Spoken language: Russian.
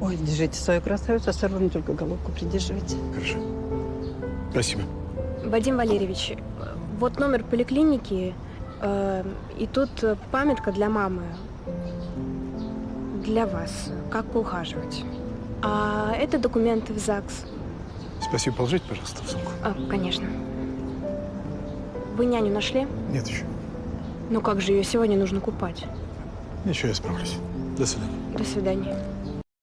Ой, держите свою красавицу, осторожно, только головку придерживайте. Хорошо. Спасибо. Вадим Валерьевич, вот номер поликлиники, и тут памятка для мамы. Для вас, как ухаживать. А это документы в ЗАГС. Спасибо. Положите, пожалуйста, в сумку. Конечно. Вы няню нашли? Нет еще. Ну как же, ее сегодня нужно купать. Ничего, я справлюсь. До свидания. До свидания.